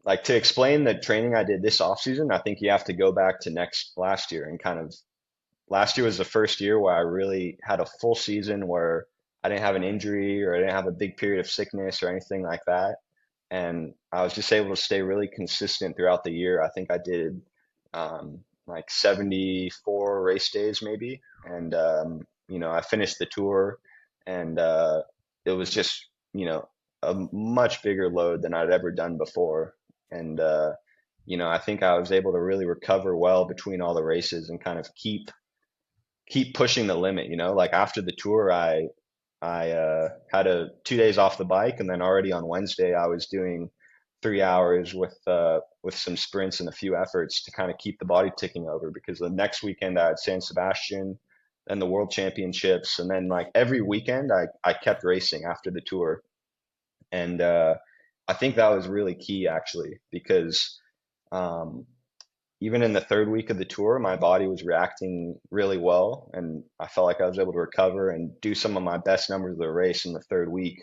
like to explain the training I did this off season, I think you have to go back to next last year and kind of last year was the first year where I really had a full season where I didn't have an injury or I didn't have a big period of sickness or anything like that. And I was just able to stay really consistent throughout the year. I think I did like 74 race days maybe. And, I finished the tour and it was just, a much bigger load than I'd ever done before. And, I think I was able to really recover well between all the races and kind of keep pushing the limit, like after the tour, I had 2 days off the bike, and then already on Wednesday I was doing 3 hours with some sprints and a few efforts to kind of keep the body ticking over because the next weekend I had San Sebastian, then the World Championships, and then like every weekend I kept racing after the tour, and I think that was really key actually because um, even in the third week of the tour, my body was reacting really well, and I felt like I was able to recover and do some of my best numbers of the race in the third week.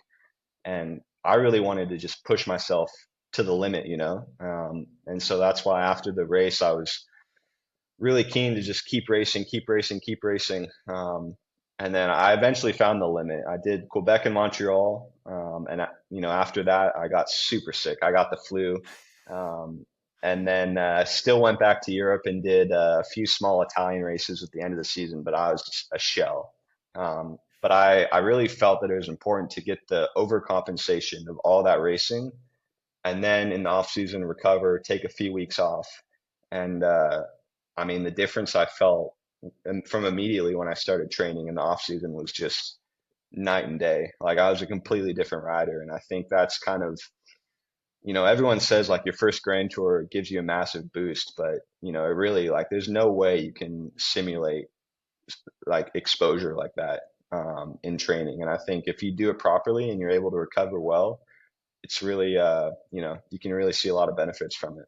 And I really wanted to just push myself to the limit, and so that's why after the race, I was really keen to just keep racing, keep racing, keep racing. And then I eventually found the limit. I did Quebec and Montreal, and after that, I got super sick. I got the flu, um, and then still went back to Europe and did a few small Italian races at the end of the season. But I was just a shell. But I really felt that it was important to get the overcompensation of all that racing, and then in the off season recover, take a few weeks off, and I mean, the difference I felt and from immediately when I started training in the off season was just night and day. Like I was a completely different rider. And I think that's kind of, everyone says like your first Grand Tour gives you a massive boost, but it really like there's no way you can simulate like exposure like that in training. And I think if you do it properly and you're able to recover well, it's really you can really see a lot of benefits from it.